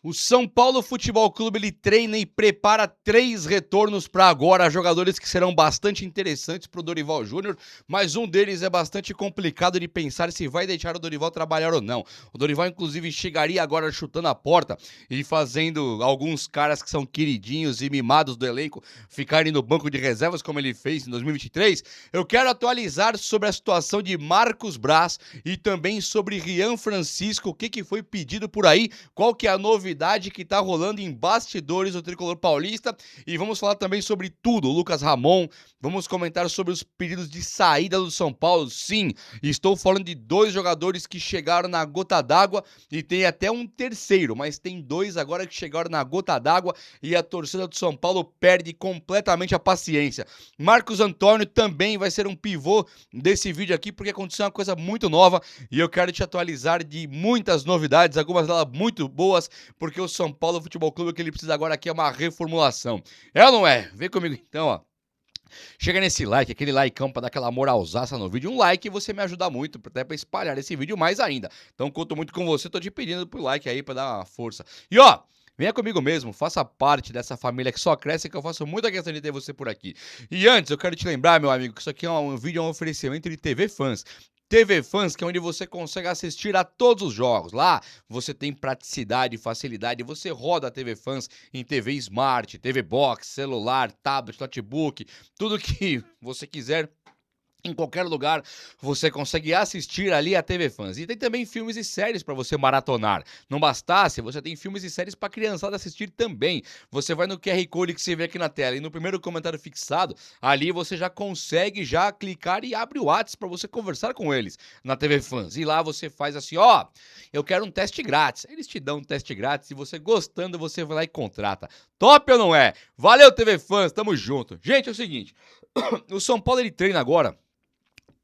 O São Paulo Futebol Clube ele treina e prepara 3 retornos para agora, jogadores que serão bastante interessantes para o Dorival Júnior, mas um deles é bastante complicado de pensar se vai deixar o Dorival trabalhar ou não. O Dorival, inclusive, chegaria agora chutando a porta e fazendo alguns caras que são queridinhos e mimados do elenco ficarem no banco de reservas, como ele fez em 2023. Eu quero atualizar sobre a situação de Marcos Braz e também sobre Rian Francisco, o que foi pedido por aí, qual que é a novidade que tá rolando em bastidores do Tricolor Paulista, e vamos falar também sobre tudo. Lucas Ramon, vamos comentar sobre os pedidos de saída do São Paulo. Sim, estou falando de 2 jogadores que chegaram na gota d'água e tem até um terceiro, mas tem 2 agora que chegaram na gota d'água e a torcida do São Paulo perde completamente a paciência. Marcos Antônio também vai ser um pivô desse vídeo aqui, porque aconteceu uma coisa muito nova e eu quero te atualizar de muitas novidades, algumas delas muito boas, porque o São Paulo Futebol Clube, o que ele precisa agora aqui é uma reformulação. É ou não é? Vem comigo então, ó. Chega nesse like, aquele likeão pra dar aquela moralzaça no vídeo. Um like você me ajuda muito, até pra espalhar esse vídeo mais ainda. Então conto muito com você, tô te pedindo pro like aí pra dar uma força. E ó, venha comigo mesmo, faça parte dessa família que só cresce, que eu faço muita questão de ter você por aqui. E antes, eu quero te lembrar, meu amigo, que isso aqui é um vídeo, é um oferecimento de TV Fãs. TV Fãs, que é onde você consegue assistir a todos os jogos. Lá você tem praticidade e facilidade. Você roda a TV Fãs em TV Smart, TV Box, celular, tablet, notebook, tudo que você quiser. Em qualquer lugar você consegue assistir ali a TV Fãs. E tem também filmes e séries para você maratonar. Não bastasse, você tem filmes e séries para criançada assistir também. Você vai no QR Code que você vê aqui na tela e no primeiro comentário fixado, ali você já consegue clicar e abre o WhatsApp para você conversar com eles na TV Fãs. E lá você faz assim, ó, eu quero um teste grátis. Eles te dão um teste grátis e você gostando, você vai lá e contrata. Top ou não é? Valeu, TV Fãs, tamo junto. Gente, é o seguinte, o São Paulo ele treina agora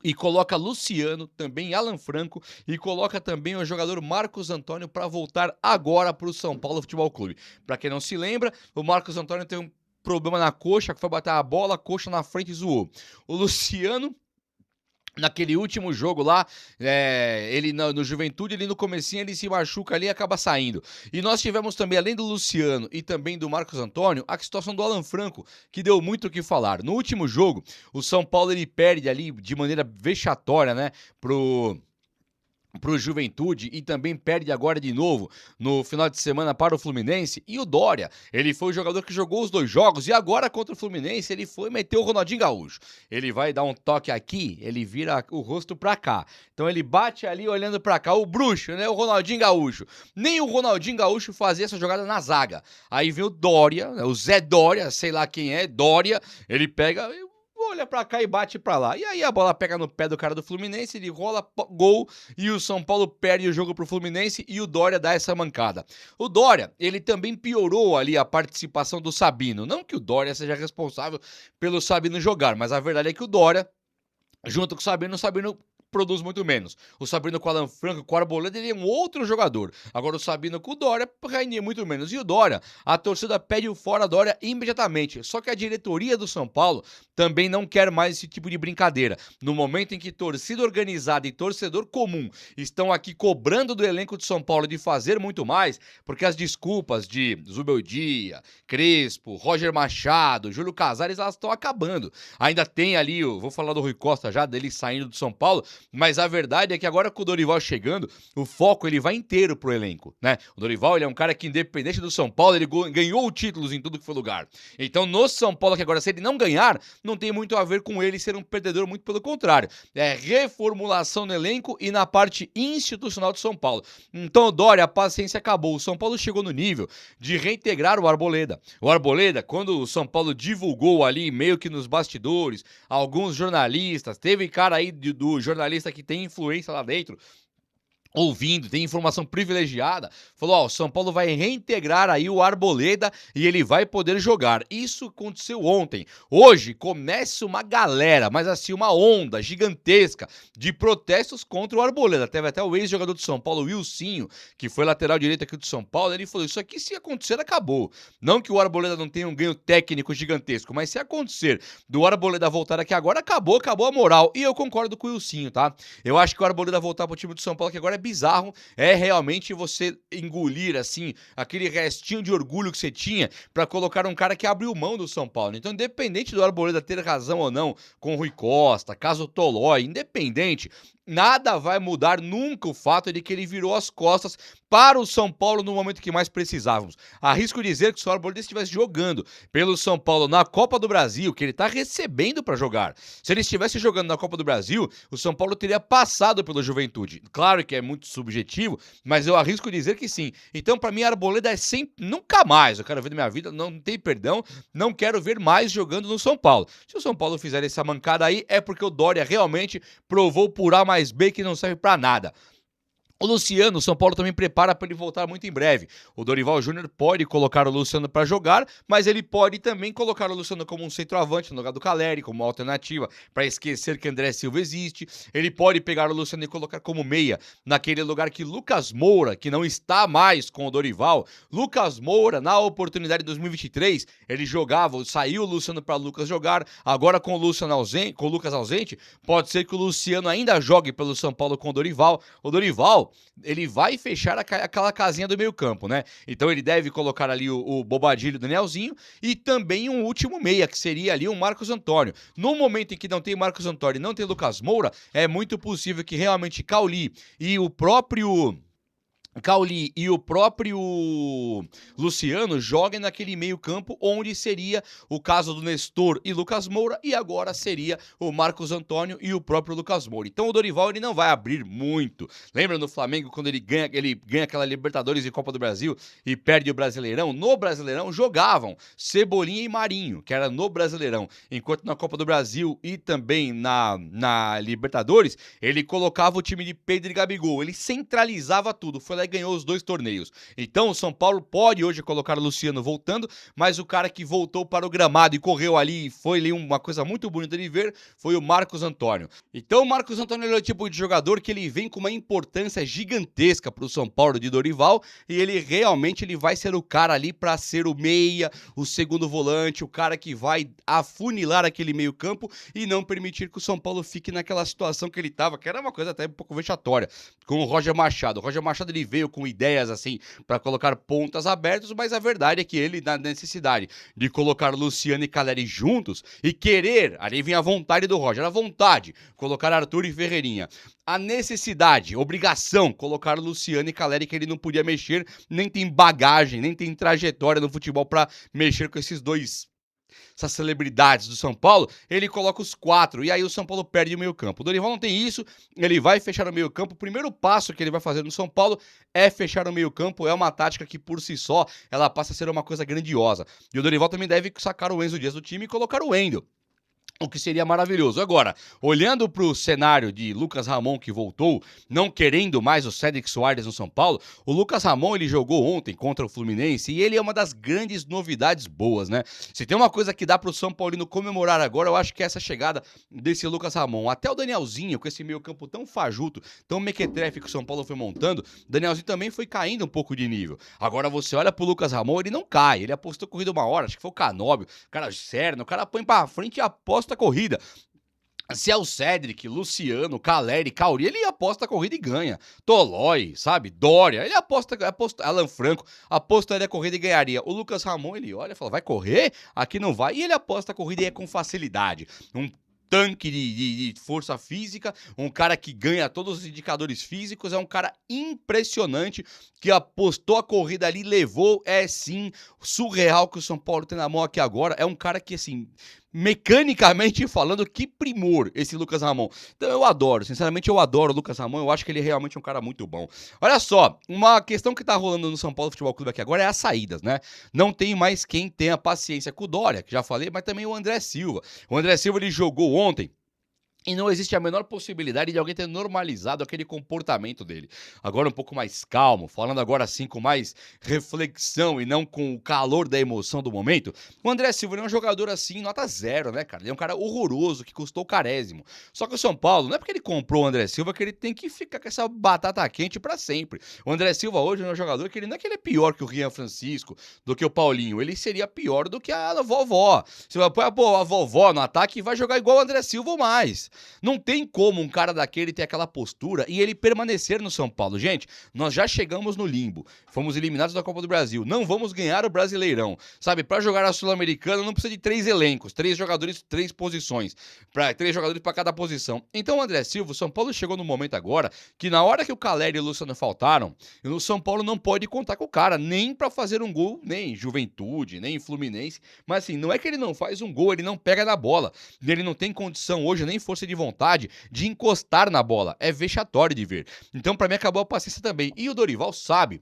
e coloca Luciano, também Alan Franco, e coloca também o jogador Marcos Antônio para voltar agora para o São Paulo Futebol Clube. Para quem não se lembra, o Marcos Antônio tem um problema na coxa, que foi bater a bola, a coxa na frente zoou. O Luciano, naquele último jogo lá, ele no Juventude, ele no comecinho, ele se machuca ali e acaba saindo. E nós tivemos também, além do Luciano e também do Marcos Antônio, a situação do Alan Franco, que deu muito o que falar. No último jogo, o São Paulo ele perde ali de maneira vexatória, né, pro Juventude e também perde agora de novo no final de semana para o Fluminense. E o Dória, ele foi o jogador que jogou os 2 jogos e agora contra o Fluminense ele foi meter o Ronaldinho Gaúcho. Ele vai dar um toque aqui, ele vira o rosto pra cá. Então ele bate ali olhando pra cá, o bruxo, né, o Ronaldinho Gaúcho. Nem o Ronaldinho Gaúcho fazia essa jogada na zaga. Aí vem o Dória, o Zé Dória, sei lá quem é, Dória, ele pega, olha pra cá e bate pra lá. E aí a bola pega no pé do cara do Fluminense, ele rola, gol, e o São Paulo perde o jogo pro Fluminense e o Dória dá essa mancada. O Dória, ele também piorou ali a participação do Sabino. Não que o Dória seja responsável pelo Sabino jogar, mas a verdade é que o Dória, junto com o Sabino produz muito menos. O Sabino com o Alan Franco, com o Arboleda, ele é um outro jogador. Agora o Sabino com o Dória rende muito menos. E o Dória, a torcida pede o fora Dória imediatamente. Só que a diretoria do São Paulo também não quer mais esse tipo de brincadeira. No momento em que torcida organizada e torcedor comum estão aqui cobrando do elenco de São Paulo de fazer muito mais, porque as desculpas de Zubeldia, Crespo, Roger Machado, Júlio Casares, elas estão acabando. Ainda tem ali, vou falar do Rui Costa já, dele saindo do São Paulo, mas a verdade é que agora com o Dorival chegando, o foco ele vai inteiro pro elenco, né? O Dorival, ele é um cara que, independente do São Paulo, ele ganhou títulos em tudo que foi lugar. Então, no São Paulo, que agora, se ele não ganhar, não tem muito a ver com ele ser um perdedor, muito pelo contrário. É reformulação no elenco e na parte institucional do São Paulo. Então, Dória, a paciência acabou. O São Paulo chegou no nível de reintegrar o Arboleda. O Arboleda, quando o São Paulo divulgou ali, meio que nos bastidores, alguns jornalistas, teve cara aí do jornalista que tem influência lá dentro, ouvindo, tem informação privilegiada, falou, ó, o São Paulo vai reintegrar aí o Arboleda e ele vai poder jogar. Isso aconteceu ontem. Hoje começa uma galera, mas assim, uma onda gigantesca de protestos contra o Arboleda. Teve até o ex-jogador do São Paulo, o Wilsinho, que foi lateral direito aqui do São Paulo, ele falou, isso aqui se acontecer, acabou. Não que o Arboleda não tenha um ganho técnico gigantesco, mas se acontecer do Arboleda voltar aqui agora, acabou a moral. E eu concordo com o Wilsinho, tá? Eu acho que o Arboleda voltar pro time do São Paulo, que agora é bizarro, é realmente você engolir, assim, aquele restinho de orgulho que você tinha pra colocar um cara que abriu mão do São Paulo. Então, independente do Arboleda ter razão ou não com o Rui Costa, caso Tolói, independente, nada vai mudar nunca o fato de que ele virou as costas para o São Paulo no momento que mais precisávamos. Arrisco dizer que se o Arboleda estivesse jogando pelo São Paulo na Copa do Brasil, que ele está recebendo para jogar, se ele estivesse jogando na Copa do Brasil, o São Paulo teria passado pelo Juventude. Claro que é muito subjetivo, mas eu arrisco dizer que sim. Então, para mim, a Arboleda é sempre, nunca mais, eu quero ver na minha vida, não tem perdão, não quero ver mais jogando no São Paulo. Se o São Paulo fizer essa mancada aí, é porque o Dória realmente provou por A mais B que não serve para nada. O Luciano, o São Paulo também prepara para ele voltar muito em breve. O Dorival Júnior pode colocar o Luciano para jogar, mas ele pode também colocar o Luciano como um centroavante no lugar do Caleri, como uma alternativa, para esquecer que André Silva existe. Ele pode pegar o Luciano e colocar como meia, naquele lugar que Lucas Moura, que não está mais com o Dorival, Lucas Moura, na oportunidade de 2023, ele jogava, saiu o Luciano para Lucas jogar, agora com o Luciano ausente, com o Lucas ausente, pode ser que o Luciano ainda jogue pelo São Paulo com o Dorival. O Dorival, ele vai fechar aquela casinha do meio campo, né? Então ele deve colocar ali o Bobadilho, o Danielzinho e também um último meia, que seria ali o Marcos Antônio. No momento em que não tem Marcos Antônio e não tem Lucas Moura, é muito possível que realmente Cauli e o próprio Luciano joguem naquele meio campo onde seria o caso do Nestor e Lucas Moura, e agora seria o Marcos Antônio e o próprio Lucas Moura. Então o Dorival, ele não vai abrir muito. Lembra no Flamengo quando ele ganha aquela Libertadores e Copa do Brasil e perde o Brasileirão? No Brasileirão jogavam Cebolinha e Marinho, que era no Brasileirão, enquanto na Copa do Brasil e também na Libertadores, ele colocava o time de Pedro e Gabigol, ele centralizava tudo. Foi lá e ganhou os 2 torneios. Então o São Paulo pode hoje colocar o Luciano voltando, mas o cara que voltou para o gramado e correu ali e foi ali uma coisa muito bonita de ver foi o Marcos Antônio. Então o Marcos Antônio é o tipo de jogador que ele vem com uma importância gigantesca para o São Paulo de Dorival, e ele realmente vai ser o cara ali para ser o meia, o segundo volante, o cara que vai afunilar aquele meio campo e não permitir que o São Paulo fique naquela situação que ele estava, que era uma coisa até um pouco vexatória, com o Roger Machado. O Roger Machado, ele veio com ideias assim para colocar pontas abertas, mas a verdade é que ele, na necessidade de colocar Luciano e Caleri juntos e querer, ali vem a vontade do Roger, a vontade, colocar Arthur e Ferreirinha, a necessidade, obrigação, colocar Luciano e Caleri, que ele não podia mexer, nem tem bagagem, nem tem trajetória no futebol para mexer com esses dois, essas celebridades do São Paulo, ele coloca os 4, e aí o São Paulo perde o meio campo. O Dorival não tem isso, ele vai fechar o meio campo. O primeiro passo que ele vai fazer no São Paulo é fechar o meio campo, é uma tática que por si só, ela passa a ser uma coisa grandiosa. E o Dorival também deve sacar o Enzo Dias do time e colocar o Wendel, o que seria maravilhoso. Agora, olhando para o cenário de Lucas Ramon, que voltou, não querendo mais o Cédric Soares no São Paulo, o Lucas Ramon, ele jogou ontem contra o Fluminense e ele é uma das grandes novidades boas, né? Se tem uma coisa que dá para o São Paulino comemorar agora, eu acho que é essa chegada desse Lucas Ramon. Até o Danielzinho, com esse meio campo tão fajuto, tão mequetrefe que o São Paulo foi montando, o Danielzinho também foi caindo um pouco de nível. Agora você olha pro Lucas Ramon, ele não cai, ele apostou corrida uma hora, acho que foi o Canóbio, o cara sério, o cara põe pra frente e aposta a corrida. Se é o Cédric, Luciano, Caleri, Cauri, ele aposta a corrida e ganha. Tolói, sabe? Dória, ele aposta Alan Franco, apostaria a corrida e ganharia. O Lucas Ramon, ele olha e fala, vai correr? Aqui não vai. E ele aposta a corrida e é com facilidade. Um tanque de força física, um cara que ganha todos os indicadores físicos, é um cara impressionante, que apostou a corrida ali, levou, é sim, surreal que o São Paulo tem na mão aqui agora, é um cara que, assim, mecanicamente falando, que primor esse Lucas Ramon. Então eu adoro, sinceramente eu adoro o Lucas Ramon, eu acho que ele é realmente um cara muito bom. Olha só, uma questão que tá rolando no São Paulo Futebol Clube aqui agora é as saídas, né? Não tem mais quem tenha paciência com o Dória, que já falei, mas também o André Silva. O André Silva, ele jogou ontem e não existe a menor possibilidade de alguém ter normalizado aquele comportamento dele. Agora um pouco mais calmo, falando agora assim com mais reflexão e não com o calor da emoção do momento. O André Silva é um jogador assim, nota 0, né, cara? Ele é um cara horroroso, que custou carésimo. Só que o São Paulo, não é porque ele comprou o André Silva que ele tem que ficar com essa batata quente pra sempre. O André Silva hoje é um jogador que ele não é que ele é pior que o Rian Francisco, do que o Paulinho. Ele seria pior do que a vovó. Você vai pôr a vovó no ataque e vai jogar igual o André Silva ou mais. Não tem como um cara daquele ter aquela postura e ele permanecer no São Paulo. Gente, nós já chegamos no limbo. Fomos eliminados da Copa do Brasil. Não vamos ganhar o Brasileirão. Sabe, para jogar a Sul-Americana não precisa de 3 elencos, 3 jogadores, 3 posições. 3 jogadores para cada posição. Então, o André Silva, o São Paulo chegou no momento agora que na hora que o Caleri e o Luciano faltaram, o São Paulo não pode contar com o cara, nem para fazer um gol, nem Juventude, nem Fluminense. Mas assim, não é que ele não faz um gol, ele não pega na bola. Ele não tem condição hoje, nem força de vontade, de encostar na bola. É vexatório de ver. Então, para mim, acabou a paciência também. E o Dorival sabe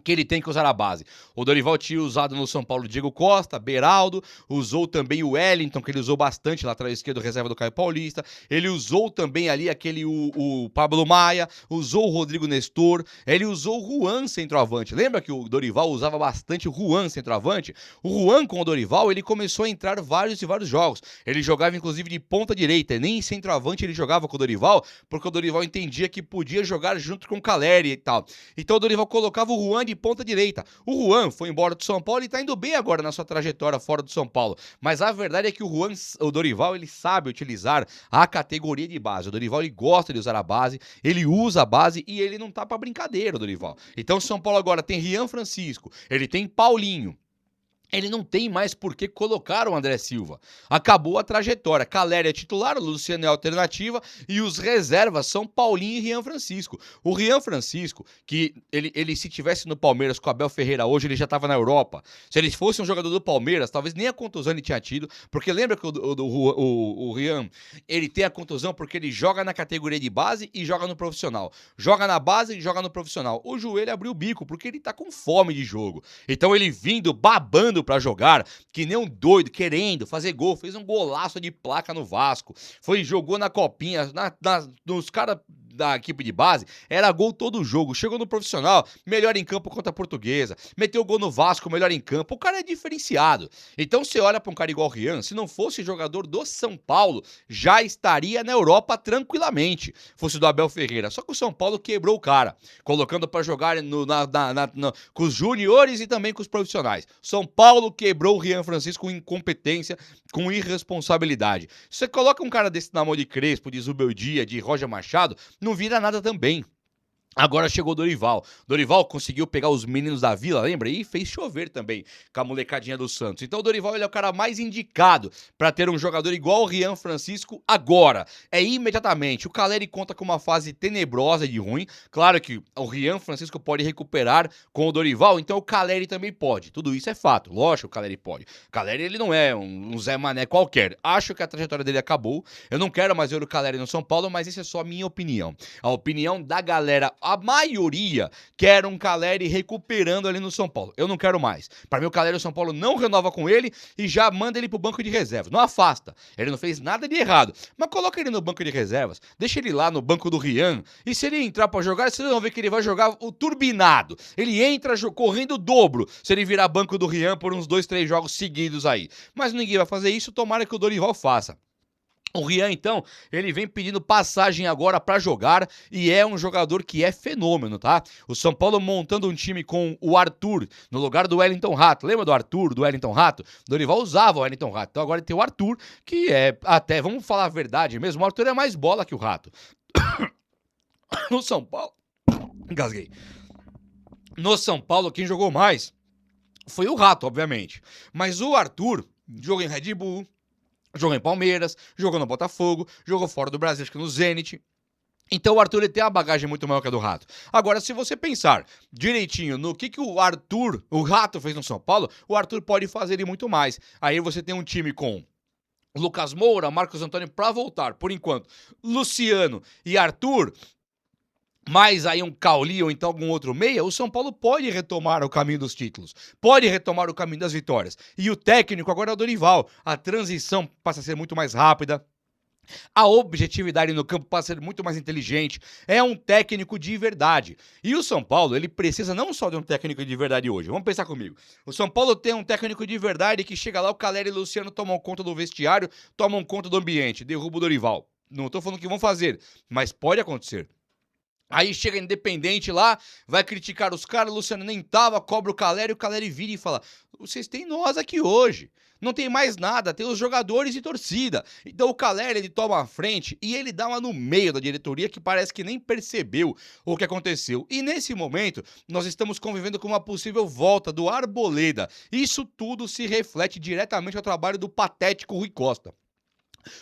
que ele tem que usar a base. O Dorival tinha usado no São Paulo Diego Costa, Beraldo, usou também o Wellington, que ele usou bastante lá atrás esquerdo, reserva do Caio Paulista. Ele usou também ali o Pablo Maia, usou o Rodrigo Nestor, ele usou o Juan centroavante. Lembra que o Dorival usava bastante o Juan centroavante? O Juan com o Dorival, ele começou a entrar vários e vários jogos. Ele jogava inclusive de ponta direita, nem em centroavante ele jogava com o Dorival, porque o Dorival entendia que podia jogar junto com o Caleri e tal. Então o Dorival colocava o Juan de ponta direita. O Juan foi embora do São Paulo e tá indo bem agora na sua trajetória fora do São Paulo. Mas a verdade é que o Dorival, ele sabe utilizar a categoria de base. O Dorival, ele gosta de usar a base, ele usa a base e ele não tá pra brincadeira, o Dorival. Então o São Paulo agora tem Rian Francisco, ele tem Paulinho. Ele não tem mais por que colocar o André Silva. Acabou a trajetória. Caleri é titular, o Luciano é alternativa e os reservas são Paulinho e Rian Francisco. O Rian Francisco, que ele se tivesse no Palmeiras com o Abel Ferreira hoje, ele já estava na Europa. Se ele fosse um jogador do Palmeiras, talvez nem a contusão ele tinha tido, porque lembra que o Rian, ele tem a contusão porque ele joga na categoria de base e joga no profissional. Joga na base e joga no profissional. O joelho abriu o bico porque ele tá com fome de jogo. Então ele vindo, babando pra jogar, que nem um doido, querendo fazer gol, fez um golaço de placa no Vasco, jogou na copinha, nos caras da equipe de base, era gol todo jogo, chegou no profissional, melhor em campo contra a Portuguesa, meteu gol no Vasco, melhor em campo, o cara é diferenciado. Então você olha pra um cara igual o Rian, se não fosse jogador do São Paulo, já estaria na Europa tranquilamente, fosse do Abel Ferreira, só que o São Paulo quebrou o cara, colocando pra jogar com os juniores e também com os profissionais. São Paulo quebrou o Rian Francisco com incompetência, com irresponsabilidade. Se você coloca um cara desse na mão de Crespo, de Zubeldia, de Roger Machado, não vira nada também. Agora chegou o Dorival. Dorival conseguiu pegar os meninos da Vila, lembra? E fez chover também com a molecadinha do Santos. Então o Dorival, ele é o cara mais indicado para ter um jogador igual o Rian Francisco agora. É imediatamente. O Caleri conta com uma fase tenebrosa de ruim. Claro que o Rian Francisco pode recuperar com o Dorival, então o Caleri também pode. Tudo isso é fato. Lógico que o Caleri pode. O Caleri, ele não é um Zé Mané qualquer. Acho que a trajetória dele acabou. Eu não quero mais ver o Caleri no São Paulo, mas essa é só a minha opinião. A opinião da galera, a maioria quer um Caleri recuperando ali no São Paulo. Eu não quero mais. Para mim, o Caleri, o São Paulo não renova com ele e já manda ele pro banco de reservas. Não afasta. Ele não fez nada de errado. Mas coloca ele no banco de reservas. Deixa ele lá no banco do Rian. E se ele entrar para jogar, vocês vão ver que ele vai jogar o turbinado. Ele entra correndo o dobro se ele virar banco do Rian por uns 2, 3 jogos seguidos aí. Mas ninguém vai fazer isso. Tomara que o Dorival faça. O Rian, então, ele vem pedindo passagem agora pra jogar e é um jogador que é fenômeno, tá? O São Paulo montando um time com o Arthur no lugar do Wellington Rato. Lembra do Arthur, do Wellington Rato? Dorival usava o Wellington Rato. Então agora tem o Arthur, que é até, vamos falar a verdade mesmo, o Arthur é mais bola que o Rato. No São Paulo... Engasguei. No São Paulo, quem jogou mais foi o Rato, obviamente. Mas o Arthur jogou em Red Bull, jogou em Palmeiras, jogou no Botafogo, jogou fora do Brasil, acho que no Zenit. Então o Arthur, ele tem uma bagagem muito maior que a do Rato. Agora, se você pensar direitinho no que o Arthur, o Rato fez no São Paulo, o Arthur pode fazer e muito mais. Aí você tem um time com Lucas Moura, Marcos Antônio pra voltar, por enquanto, Luciano e Arthur, mais aí um Cauli ou então algum outro meia, o São Paulo pode retomar o caminho dos títulos, pode retomar o caminho das vitórias. E o técnico agora é o Dorival. A transição passa a ser muito mais rápida, a objetividade no campo passa a ser muito mais inteligente. É um técnico de verdade. E o São Paulo, ele precisa não só de um técnico de verdade hoje. Vamos pensar comigo. O São Paulo tem um técnico de verdade que chega lá, o Caleri e o Luciano tomam conta do vestiário, tomam conta do ambiente, derruba o Dorival. Não tô falando que vão fazer, mas pode acontecer. Aí chega Independente lá, vai criticar os caras, o Luciano nem tava, cobra o Caleri vira e fala: vocês têm nós aqui hoje. Não tem mais nada, tem os jogadores e torcida. Então o Caleri, ele toma a frente e ele dá uma no meio da diretoria que parece que nem percebeu o que aconteceu. E nesse momento, nós estamos convivendo com uma possível volta do Arboleda. Isso tudo se reflete diretamente ao trabalho do patético Rui Costa.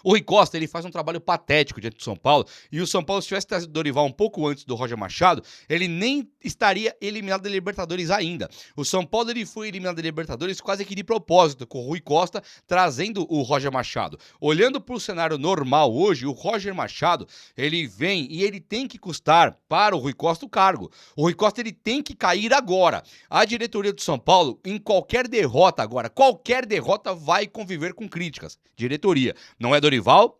O Rui Costa, ele faz um trabalho patético diante do São Paulo, e o São Paulo, se tivesse trazido o Dorival um pouco antes do Roger Machado, ele nem estaria eliminado da Libertadores ainda. O São Paulo, ele foi eliminado da Libertadores quase que de propósito, com o Rui Costa trazendo o Roger Machado. Olhando para o cenário normal hoje, o Roger Machado, ele vem e ele tem que custar para o Rui Costa o cargo. O Rui Costa, ele tem que cair agora. A diretoria do São Paulo, em qualquer derrota agora, qualquer derrota vai conviver com críticas. Diretoria. Não é Dorival,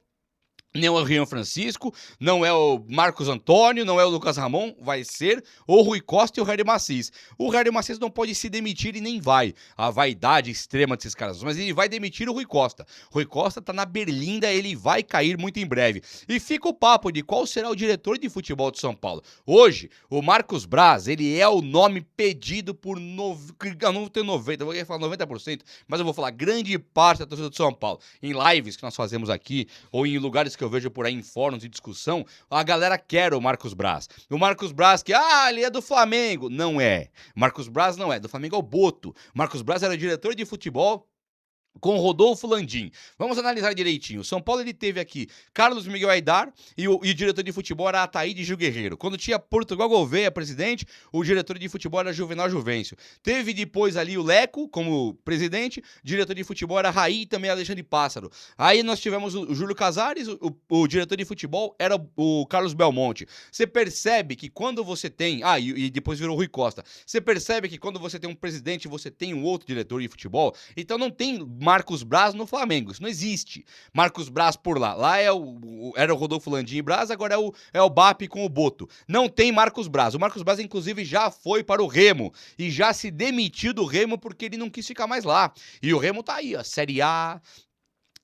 nem é o Rian Francisco, não é o Marcos Antônio, não é o Lucas Ramon, vai ser o Rui Costa e o Harry Macis. O Harry Macis não pode se demitir e nem vai. A vaidade extrema desses caras, mas ele vai demitir o Rui Costa. Rui Costa tá na berlinda, ele vai cair muito em breve. E fica o papo de qual será o diretor de futebol de São Paulo. Hoje, o Marcos Braz, ele é o nome pedido por... Eu não tenho 90%, eu vou falar 90%, mas eu vou falar grande parte da torcida de São Paulo. Em lives que nós fazemos aqui, ou em lugares que eu vejo por aí em fóruns de discussão, a galera quer o Marcos Braz. O Marcos Braz que, ele é do Flamengo. Não é. Marcos Braz não é. Do Flamengo é o Boto. Marcos Braz era diretor de futebol com Rodolfo Landim. Vamos analisar direitinho. O São Paulo, ele teve aqui Carlos Miguel Aidar e o diretor de futebol era Ataíde Gil Guerreiro. Quando tinha Portugal Gouveia presidente, o diretor de futebol era Juvenal Juvencio. Teve depois ali o Leco como presidente, diretor de futebol era Raí e também Alexandre Pássaro. Aí nós tivemos o Júlio Casares, o diretor de futebol era o Carlos Belmonte. Você percebe que quando você tem... e depois virou o Rui Costa. Você percebe que quando você tem um presidente, você tem um outro diretor de futebol. Então não tem Marcos Braz no Flamengo, isso não existe. Marcos Braz por lá. Lá era o Rodolfo Landim e Braz, agora é o BAP com o Boto. Não tem Marcos Braz. O Marcos Braz, inclusive, já foi para o Remo e já se demitiu do Remo porque ele não quis ficar mais lá. E o Remo tá aí, ó, Série A...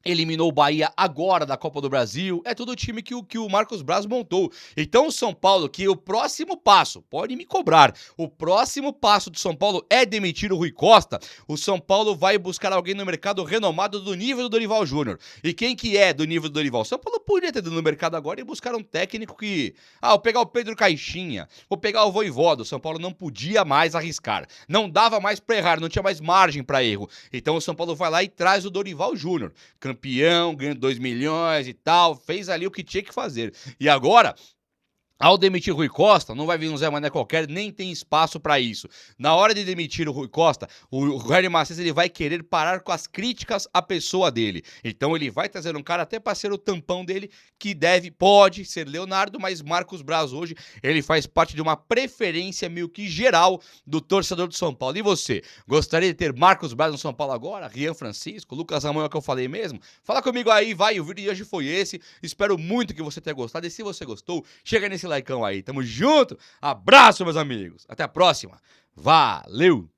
Eliminou o Bahia agora da Copa do Brasil. É todo o time que o Marcos Braz montou. Então o São Paulo, que o próximo passo, pode me cobrar, o próximo passo do São Paulo é demitir o Rui Costa. O São Paulo vai buscar alguém no mercado renomado do nível do Dorival Júnior. E quem que é do nível do Dorival? O São Paulo poderia ter ido no mercado agora e buscar um técnico que... vou pegar o Pedro Caixinha, vou pegar o Vojvoda. O São Paulo não podia mais arriscar. Não dava mais pra errar, não tinha mais margem pra erro. Então o São Paulo vai lá e traz o Dorival Júnior. Campeão, ganhou 2 milhões e tal, fez ali o que tinha que fazer. E agora, ao demitir o Rui Costa, não vai vir um Zé Mané qualquer, nem tem espaço para isso. Na hora de demitir o Rui Costa, o Harry Macis, ele vai querer parar com as críticas à pessoa dele. Então ele vai trazer um cara até para ser o tampão dele, que pode ser Leonardo, mas Marcos Braz hoje, ele faz parte de uma preferência meio que geral do torcedor do São Paulo. E você, gostaria de ter Marcos Braz no São Paulo agora? Rian Francisco, Lucas Ramon, é o que eu falei mesmo? Fala comigo aí, vai, o vídeo de hoje foi esse. Espero muito que você tenha gostado, e se você gostou, chega nesse likeão aí. Tamo junto. Abraço, meus amigos. Até a próxima. Valeu!